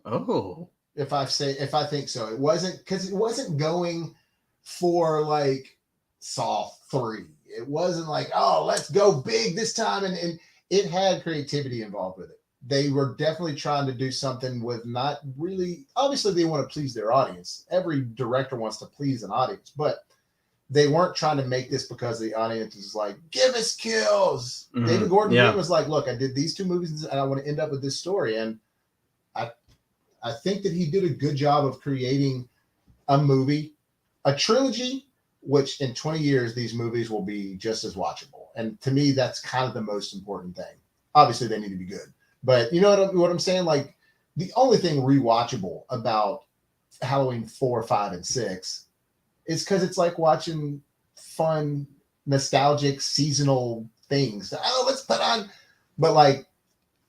Oh, if I think so. It wasn't going for like Saw 3. It wasn't like, oh, let's go big this time. And it had creativity involved with it. They were definitely trying to do something with not really, obviously they want to please their audience. Every director wants to please an audience, but they weren't trying to make this because the audience is like, give us kills. Mm-hmm. David Gordon Green was like, look, I did these 2 movies and I want to end up with this story. And I think that he did a good job of creating a movie, a trilogy, which in 20 years, these movies will be just as watchable. And to me, that's kind of the most important thing. Obviously, they need to be good, But you know what I'm saying? Like the only thing rewatchable about Halloween 4, 5, and 6 is because it's like watching fun, nostalgic, seasonal things. Oh, let's put on. But like,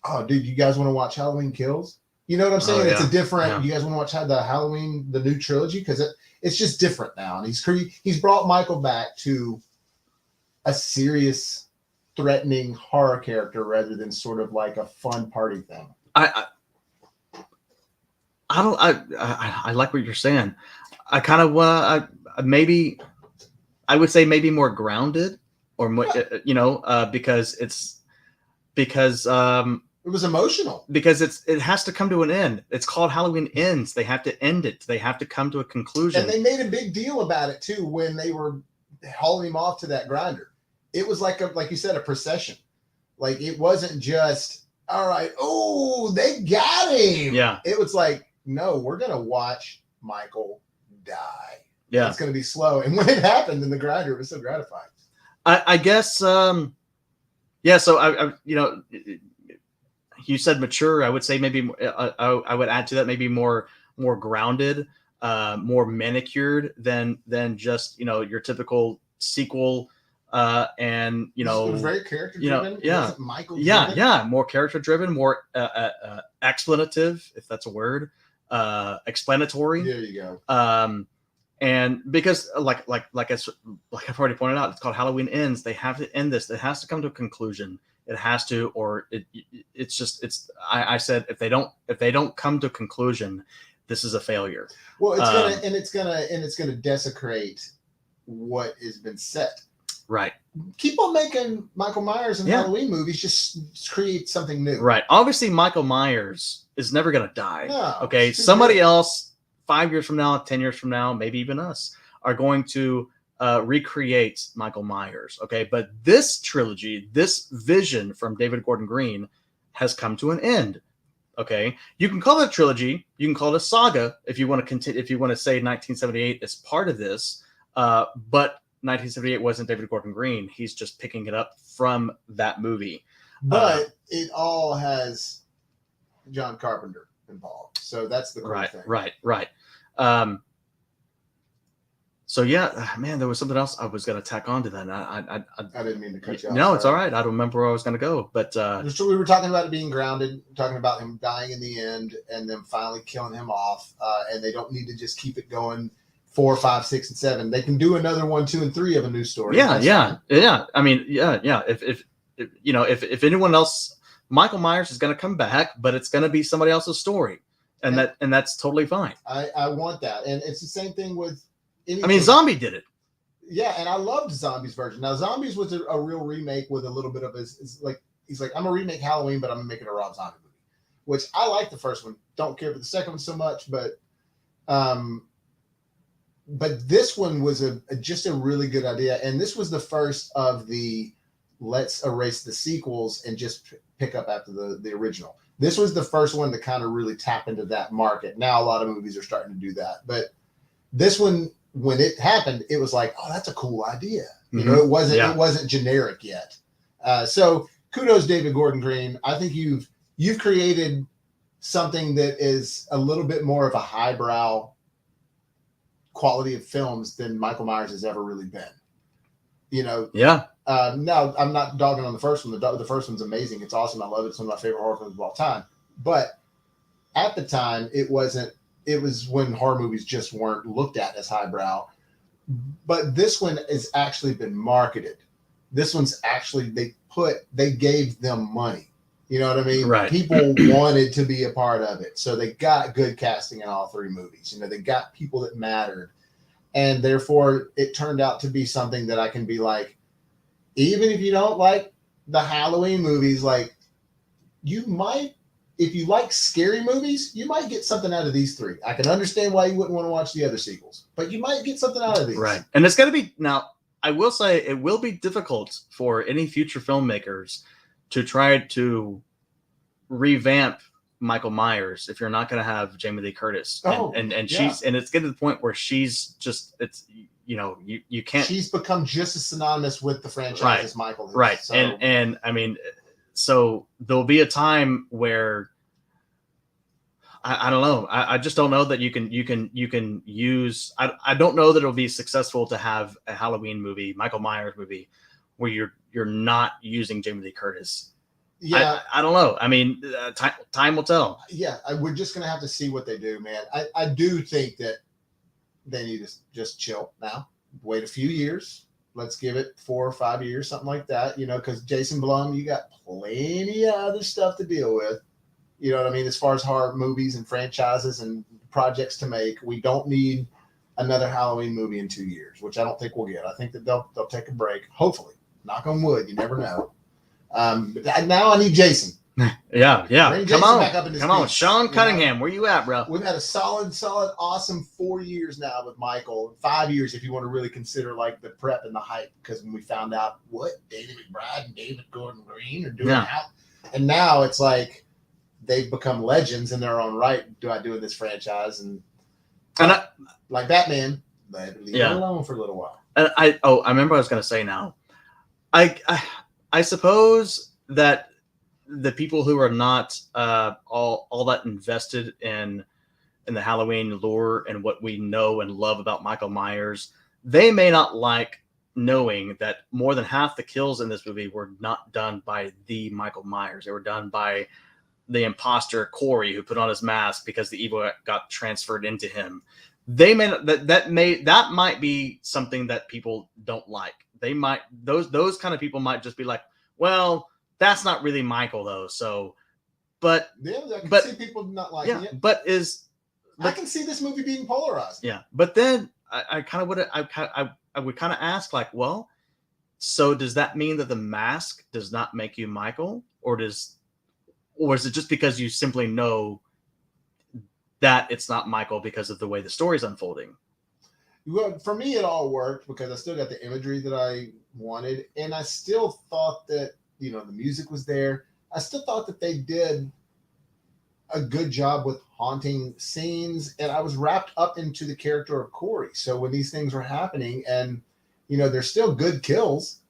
oh, dude, you guys want to watch Halloween Kills? You know what I'm saying? Oh, It's yeah. a different. Yeah. You guys want to watch the Halloween, the new trilogy, because it's just different now, and he's brought Michael back to a serious, threatening horror character rather than sort of like a fun party thing. I don't. I like what you're saying. I kind of want maybe. I would say maybe more grounded, or more, because It was emotional. because it has to come to an end. It's called Halloween Ends. They have to end it. They have to come to a conclusion. And they made a big deal about it too when they were hauling him off to that grinder. It was like you said, a procession. Like it wasn't just all right. Oh, they got him. Yeah. It was like, no, we're gonna watch Michael die. Yeah. It's gonna be slow. And when it happened in the grinder, it was so gratifying. I guess. Yeah. So I you said mature. I would say maybe I would add to that maybe more grounded, more manicured than just your typical sequel. And it was very character driven. Yeah, Michael. Yeah, more character driven, more explanative, if that's a word, explanatory. There you go. And because like I've already pointed out, it's called Halloween Ends. They have to end this. It has to come to a conclusion. It has to, or I said if they don't come to a conclusion, this is a failure. Well, it's gonna desecrate what has been set. Right. Keep on making Michael Myers and Halloween movies. Just create something new. Right. Obviously, Michael Myers is never gonna die. No, okay. Somebody else, 5 years from now, 10 years from now, maybe even us, are going to recreate Michael Myers. Okay. But this trilogy, this vision from David Gordon Green has come to an end. Okay. You can call it a trilogy. You can call it a saga if you want to continue, if you want to say 1978 is part of this. But 1978 wasn't David Gordon Green. He's just picking it up from that movie. But it all has John Carpenter involved. So that's the cool thing. Right. So yeah, man, there was something else I was going to tack on to that. I didn't mean to cut you off. No, it's all right. I don't remember where I was going to go, but so we were talking about it being grounded, talking about him dying in the end, and them finally killing him off. And they don't need to just keep it going 4, 5, 6, and 7. They can do another 1, 2, and 3 of a new story. Yeah. I mean, yeah. If anyone else, Michael Myers is going to come back, but it's going to be somebody else's story, and that's totally fine. I want that, and it's the same thing with. I mean, Zombie did it. Yeah, and I loved Zombies version. Now, Zombies was a real remake with a little bit of he's like, I'm gonna remake Halloween, but I'm gonna make it a Rob Zombie movie, which I like the first one. Don't care for the second one so much, but this one was just a really good idea, and this was the first of the let's erase the sequels and just pick up after the original. This was the first one to kind of really tap into that market. Now a lot of movies are starting to do that, but this one, when it happened, it was like, oh, that's a cool idea. You know, it wasn't generic yet. So kudos, David Gordon Green. I think you've created something that is a little bit more of a highbrow quality of films than Michael Myers has ever really been. Yeah. Now I'm not dogging on the first one. The first one's amazing. It's awesome. I love it. It's one of my favorite horror films of all time. But at the time, it wasn't. It was when horror movies just weren't looked at as highbrow. But this one has actually been marketed. This one's actually, they gave them money. You know what I mean? Right. People wanted to be a part of it. So they got good casting in all 3 movies. They got people that mattered. And therefore, it turned out to be something that I can be like, even if you don't like the Halloween movies, like you might, if you like scary movies, you might get something out of these 3. I can understand why you wouldn't want to watch the other sequels, but you might get something out of these. Right. And it's going to be, now, I will say it will be difficult for any future filmmakers to try to revamp Michael Myers if you're not going to have Jamie Lee Curtis. And she's, and it's getting to the point where she's just, it's, you can't. She's become just as synonymous with the franchise as Michael is. Right. So. And I mean, so there'll be a time where I don't know. I just don't know that you can use. I don't know that it'll be successful to have a Halloween movie, Michael Myers movie, where you're not using Jamie Lee Curtis. Yeah, I don't know. I mean, time will tell. Yeah, we're just gonna have to see what they do, man. I do think that they need to just chill now. Wait a few years. Let's give it 4 or 5 years, something like that. Because Jason Blum, you got plenty of other stuff to deal with. You know what I mean? As far as horror movies and franchises and projects to make, we don't need another Halloween movie in 2 years, which I don't think we'll get. I think that they'll take a break. Hopefully, knock on wood. You never know. But now I need Jason. Yeah. Bring Jason back up in Come on, Sean Cunningham. Where you at, bro? We've had a solid, awesome 4 years now with Michael. 5 years if you want to really consider like the prep and the hype. Because when we found out what David McBride and David Gordon Green are doing now, and now it's like they've become legends in their own right. Doing this franchise and like Batman, leave it alone for a little while. And I remember what I was going to say now. I suppose that the people who are not all that invested in the Halloween lore and what we know and love about Michael Myers, they may not like knowing that more than half the kills in this movie were not done by the Michael Myers. They were done by the imposter Corey, who put on his mask because the evil got transferred into him. They may not, that might be something that people don't like. They might those kind of people might just be like, well, that's not really Michael though. So, but I can see people not liking it. I can see this movie being polarized. Yeah, but then I would kind of ask like, well, so does that mean that the mask does not make you Michael, or is it just because you simply know that it's not Michael because of the way the story's unfolding? Well, for me, it all worked because I still got the imagery that I wanted, and I still thought that the music was there. I still thought that they did a good job with haunting scenes, and I was wrapped up into the character of Corey. So when these things were happening, and they're still good kills.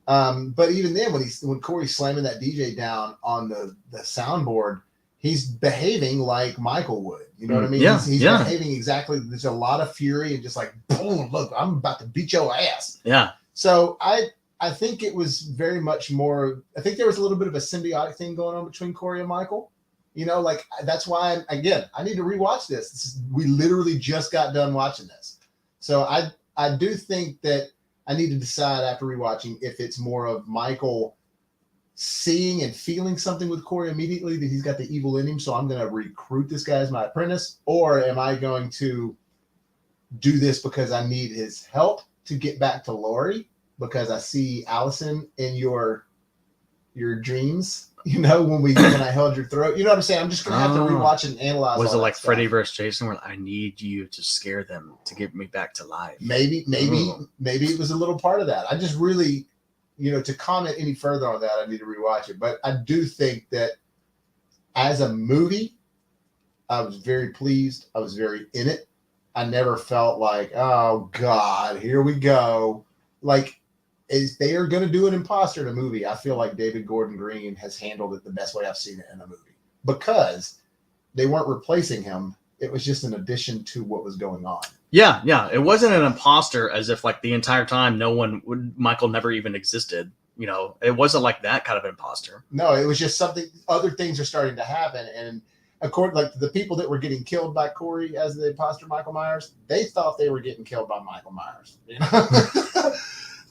But even then, when Corey's slamming that DJ down on the soundboard, he's behaving like Michael would. You know what I mean? Yeah, he's behaving exactly. There's a lot of fury and just like, boom, look, I'm about to beat your ass. Yeah. So I think it was very much more. I think there was a little bit of a symbiotic thing going on between Corey and Michael. Like that's why I need to rewatch this. We literally just got done watching this, so I do think that I need to decide after rewatching if it's more of Michael seeing and feeling something with Corey immediately that he's got the evil in him, so I'm going to recruit this guy as my apprentice, or am I going to do this because I need his help to get back to Laurie because I see Allison in your dreams. When I held your throat. You know what I'm saying? I'm just gonna have to rewatch and analyze. Was it like Freddy versus Jason, where I need you to scare them to get me back to life? Maybe it was a little part of that. I just really, to comment any further on that, I need to rewatch it. But I do think that as a movie, I was very pleased. I was very in it. I never felt like, oh God, here we go. Like, if they are going to do an imposter in a movie, I feel like David Gordon Green has handled it the best way I've seen it in a movie, because they weren't replacing him. It was just an addition to what was going on. Yeah. It wasn't an imposter as if like the entire time Michael never even existed. It wasn't like that kind of imposter. No, it was just something, other things are starting to happen. And according, like the people that were getting killed by Corey as the imposter Michael Myers, they thought they were getting killed by Michael Myers.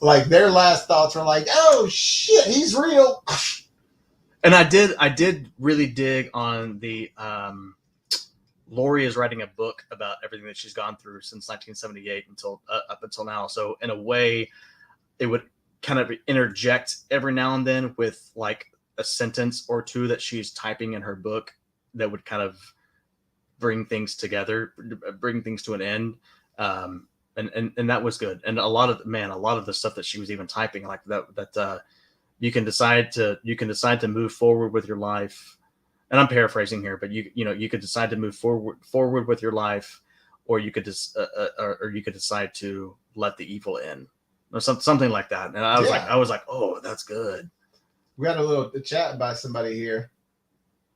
Like their last thoughts were like, "Oh shit, he's real." And I did really dig on the Laurie is writing a book about everything that she's gone through since 1978 up until now. So in a way, it would kind of interject every now and then with like a sentence or two that she's typing in her book that would kind of bring things together, bring things to an end. And that was good. And a lot of the stuff that she was even typing like that you can decide to move forward with your life. And I'm paraphrasing here, but you could decide to move forward with your life, or you could decide to let the evil in, or something like that. And I was like, oh, that's good. We got a little chat by somebody here.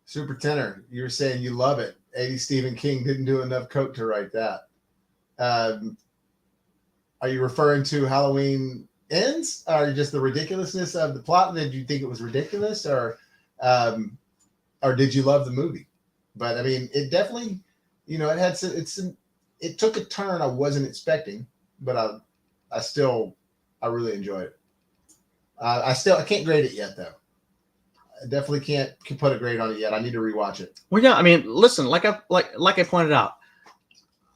Super Tenor, you were saying you love it. 80 Stephen King didn't do enough coke to write that. Are you referring to Halloween Ends, or just the ridiculousness of the plot? Did you think it was ridiculous, or did you love the movie? But I mean, it definitely, you know, it took a turn I wasn't expecting, but I really enjoyed it. I can't grade it yet though. I definitely can't put a grade on it yet. I need to rewatch it. Well, yeah, I mean, listen, like I pointed out,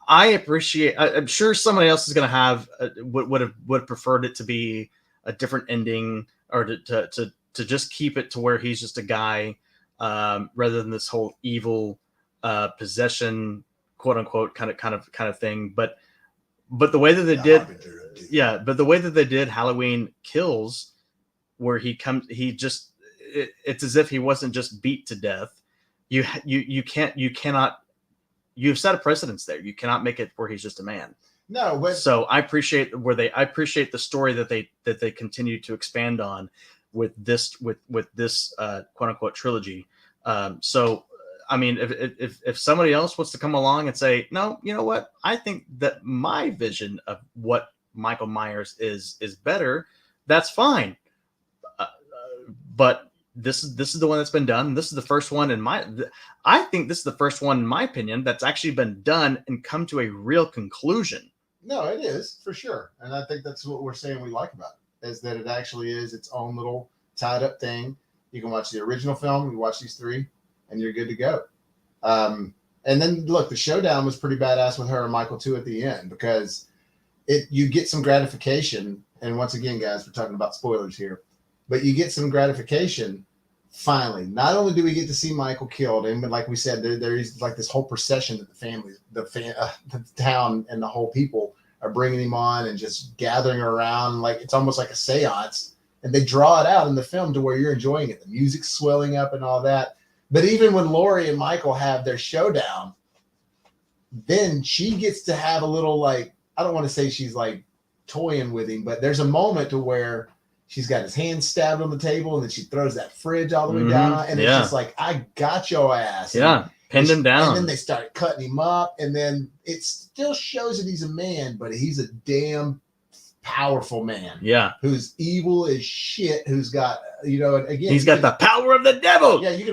I appreciate. I'm sure somebody else is going to have would have preferred it to be a different ending, or to just keep it to where he's just a guy, rather than this whole evil possession, quote unquote, kind of thing. But the way that they did, yeah, but the way that they did Halloween Kills, where it's as if he wasn't just beat to death. You've set a precedence there. You cannot make it where he's just a man. No, but so I appreciate the story that they continue to expand on with this quote unquote trilogy. So I mean, if somebody else wants to come along and say, no, you know what, I think that my vision of what Michael Myers is better, that's fine. But this is the one that's been done. This is the first one I think this is the first one, in my opinion, that's actually been done and come to a real conclusion. No, it is for sure. And I think that's what we're saying we like about it, is that it actually is its own little tied up thing. You can watch the original film, you watch these three, and you're good to go. And then look, the showdown was pretty badass with her and Michael too at the end, because you get some gratification. And once again, guys, we're talking about spoilers here, but you get some gratification. Finally, not only do we get to see Michael killed, and but like we said, there is like this whole procession that the town and the whole people are bringing him on and just gathering around, like it's almost like a seance, and they draw it out in the film to where you're enjoying it. The music's swelling up and all that. But even when Laurie and Michael have their showdown, then she gets to have a little, like, I don't want to say she's like toying with him, but there's a moment to where she's got his hand stabbed on the table, and then she throws that fridge all the way down, and it's just like, I got your ass. Yeah, pinned him down. And then they started cutting him up, and then it still shows that he's a man, but he's a damn powerful man. Yeah, who's evil as shit. Who's got, you know, and again, he's got the power of the devil. Yeah, you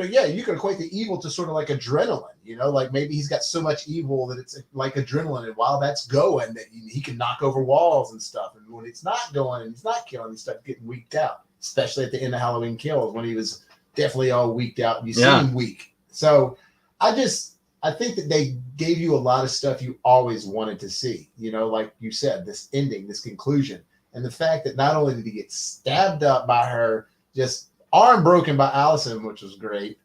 can equate the evil to sort of like adrenaline. You know, like maybe he's got so much evil that it's like adrenaline, and while that's going, that he can knock over walls and stuff. And when it's not going and he's not killing, he starts getting weaked out. Especially at the end of Halloween Kills, when he was definitely all weaked out. You see him weak. So I think that they gave you a lot of stuff you always wanted to see. You know, like you said, this ending, this conclusion, and the fact that not only did he get stabbed up by her, just arm broken by Allison, which was great.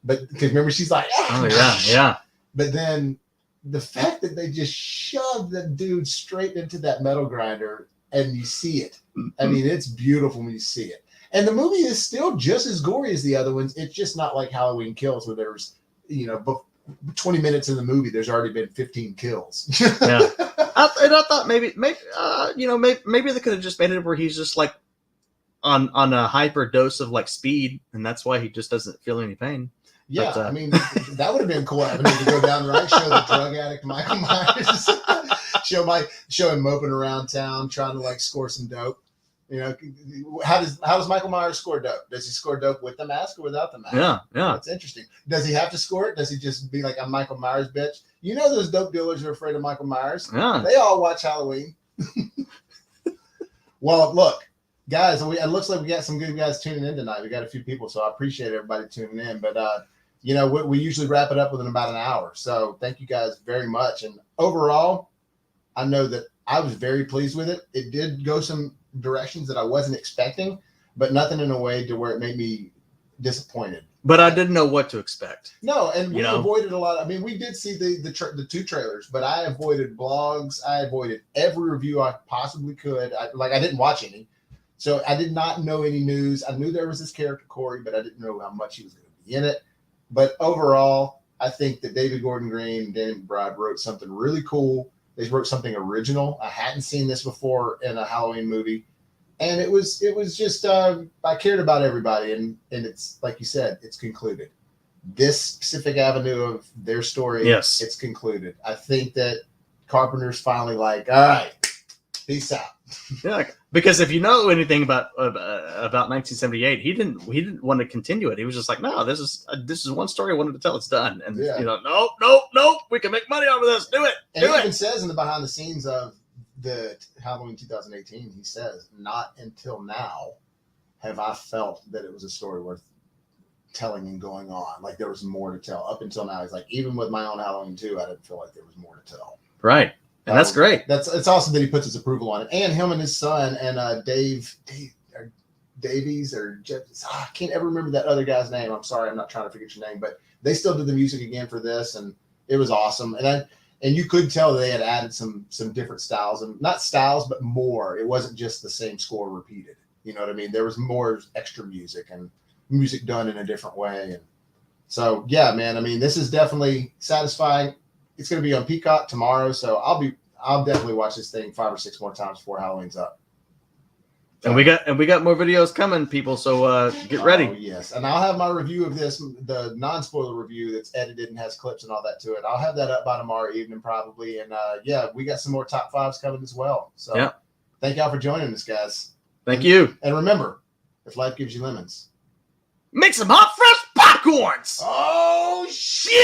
But because remember, she's like, oh yeah. But then the fact that they just shoved the dude straight into that metal grinder, and you see it. I mean, it's beautiful when you see it. And the movie is still just as gory as the other ones. It's just not like Halloween Kills, where there's, you know, 20 minutes in the movie, there's already been 15 kills. Yeah. I thought maybe they could have just made it where he's just like on a hyper dose of like speed, and that's why he just doesn't feel any pain. Yeah, but, I mean, that would have been cool. I mean, to go down the right, show the drug addict Michael Myers, show him moping around town trying to like score some dope. You know, how does Michael Myers score dope? Does he score dope with the mask or without the mask? Yeah. That's interesting. Does he have to score it? Does he just be like, I'm Michael Myers, bitch? You know, those dope dealers are afraid of Michael Myers. Yeah. They all watch Halloween. Well, look, guys, it looks like we got some good guys tuning in tonight. We got a few people, so I appreciate everybody tuning in. But you know, we usually wrap it up within about an hour. So thank you guys very much. And overall, I know that I was very pleased with it. It did go some directions that I wasn't expecting, but nothing in a way to where it made me disappointed. But I didn't know what to expect. No, and we avoided a lot. I mean, we did see the two trailers, but I avoided blogs. I avoided every review I possibly could. I didn't watch any. So I did not know any news. I knew there was this character, Corey, but I didn't know how much he was going to be in it. But overall, I think that David Gordon Green and Danny McBride wrote something really cool. They wrote something original. I hadn't seen this before in a Halloween movie. And it was just I cared about everybody, and it's like you said, it's concluded. This specific avenue of their story, Yes, it's concluded. I think that Carpenter's finally like, all right, peace out. yeah. Because if you know anything about 1978, he didn't want to continue it. He was just like, no, this is one story I wanted to tell. It's done. And nope, we can make money off of this. Do it. And he even says in the behind the scenes of the Halloween 2018, he says, not until now have I felt that it was a story worth telling and going on. Like there was more to tell. Up until now, he's like, even with my own Halloween 2, I didn't feel like there was more to tell. Right. And that's great. It's awesome that he puts his approval on it. And him and his son and Davies or Jeff, I can't ever remember that other guy's name. I'm sorry, I'm not trying to forget your name, but they still did the music again for this, and it was awesome. And you could tell they had added some different styles, and not styles, but more. It wasn't just the same score repeated. You know what I mean? There was more extra music and music done in a different way. And so, yeah, man, I mean, this is definitely satisfying. It's going to be on Peacock tomorrow, so I'll definitely watch this thing 5 or 6 more times before Halloween's up. And we got more videos coming, people. So get ready. Oh, yes, and I'll have my review of this, the non-spoiler review that's edited and has clips and all that to it. I'll have that up by tomorrow evening probably. And yeah, we got some more top 5s coming as well. So yeah. Thank y'all for joining us, guys. Thank you. And remember, if life gives you lemons, make some hot fresh popcorns. Oh shit!